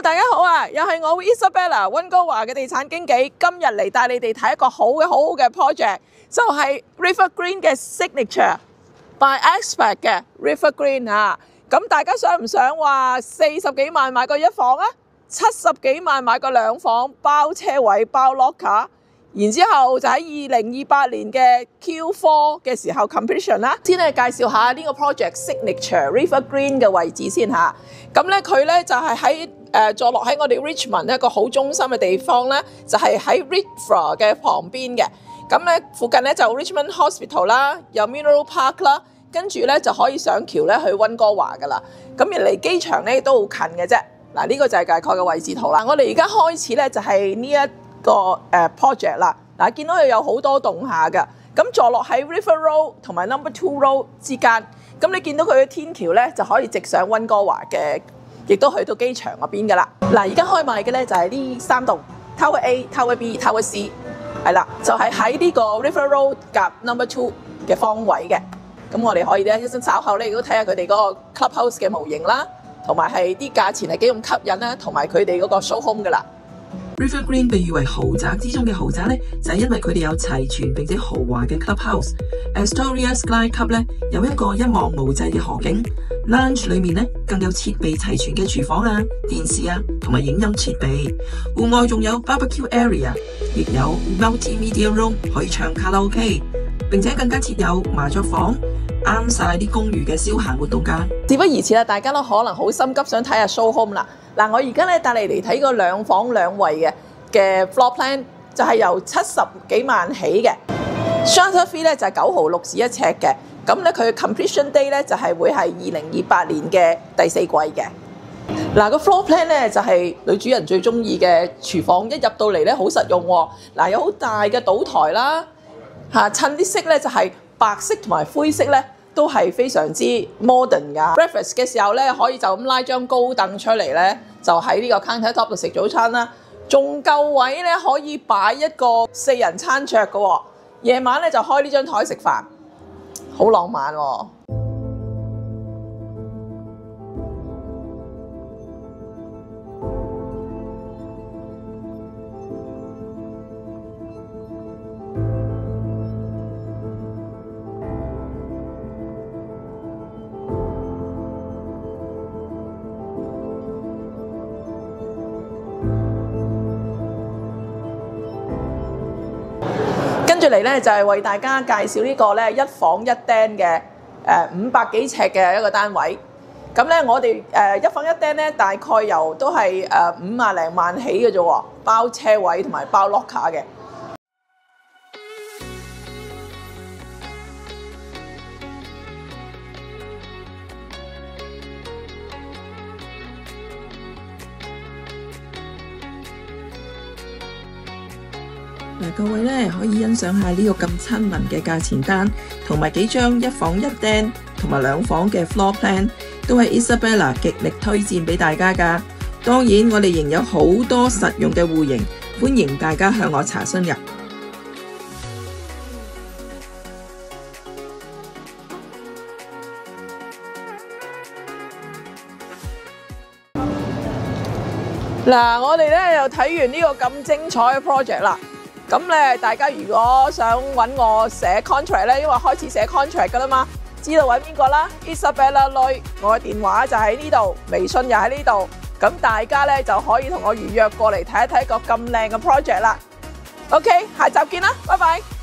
大家好啊！又係我 Isabella 溫哥華嘅地產經紀，今日嚟帶你哋睇一個好嘅 project， 就係 River Green 嘅 Signature by Expert 嘅 River Green 啊！咁大家想唔想話40幾萬買個一房啊？70幾萬買個兩房，包車位包 locker， 然之後就喺2028年嘅 Q4 嘅時候 completion 啦。先嚟介紹下呢個 project Signature River Green 嘅位置先嚇。咁咧佢咧就係喺坐落喺我哋 Richmond 一個好中心嘅地方咧，就係喺 River 嘅旁邊嘅。咁咧附近咧就 Richmond Hospital 啦，有 Mineral Park 啦，跟住咧就可以上橋咧去溫哥華噶啦。咁而離機場咧都好近嘅啫。嗱，呢個就係大概嘅位置圖啦。我哋而家開始咧就係呢一個project 啦。嗱，見到佢有好多棟下㗎。咁坐落喺 River Road 同埋 Number 2 Road 之間。咁你見到佢嘅天橋咧就可以直上溫哥華嘅，亦都去到機場嗰邊㗎啦。嗱，而家開賣嘅咧就係呢3棟 Tower A、Tower B、Tower C， 係啦，就係喺呢個 River Road 夾 Number 2嘅方位嘅。咁我哋可以咧一陣稍後咧，亦都睇下佢哋嗰個 clubhouse 嘅模型啦，同埋係啲價錢係幾咁吸引啦，同埋佢哋嗰個 show home 㗎啦。River Green 被譽為豪宅之中嘅豪宅咧，就係因為佢哋有齊全並且豪華嘅 clubhouse。Astoria Sky Club 咧有一個一望無際嘅河景 ，lounge 裏面咧更有設備齊全嘅廚房啊、電視啊同埋影音設備。戶外仲有 barbecue area， 亦有 multimedia room 可以唱卡拉 OK， 並且更加設有麻雀房，啱晒啲公寓嘅消閒活動㗎。事不宜遲啦，大家都可能好心急想睇下 show home 啦。嗱，我而家咧帶你嚟睇個兩房兩衛嘅 floor plan， 就係由70幾萬起嘅。Strata fee 咧就係9毫6紙一尺嘅。咁咧佢嘅 completion day 咧就係會係2028年嘅第4季嘅。嗱，個 floor plan 咧就係女主人最中意嘅廚房，一入到嚟咧好實用喎。嗱，有好大嘅賭台啦，襯啲色咧就係白色同埋灰色咧。都係非常之 modern 㗎。Breakfast 嘅時候咧，可以就咁拉張高凳出嚟咧，就喺呢個 counter top 度食早餐啦。仲夠位咧，可以擺一個4人餐桌嘅喎。夜晚咧就開呢張台食飯，好浪漫喎。跟住嚟咧就係為大家介紹呢個咧一房一廳嘅500幾尺嘅一個單位。咁咧我哋一房一廳咧大概由都係50零萬起嘅啫喎，包車位同埋包 locker 嘅。嗱，各位咧可以欣賞下呢個咁親民嘅價錢單，同埋幾張一房一廳同埋兩房嘅 floor plan， 都係 Isabella 極力推薦俾大家㗎。當然，我哋仍有好多實用嘅戶型，歡迎大家向我查詢㗎。嗱，我哋咧又睇完呢個咁精彩嘅 project 啦。咁咧，大家如果想揾我寫 contract 咧，因為開始寫 contract 噶啦嘛，知道揾邊個啦 ？Isabella Lui，我嘅電話就喺呢度，微信又喺呢度。咁大家咧就可以同我預約過嚟睇一睇個咁靚嘅 project 啦。OK， 下集見啦，拜拜。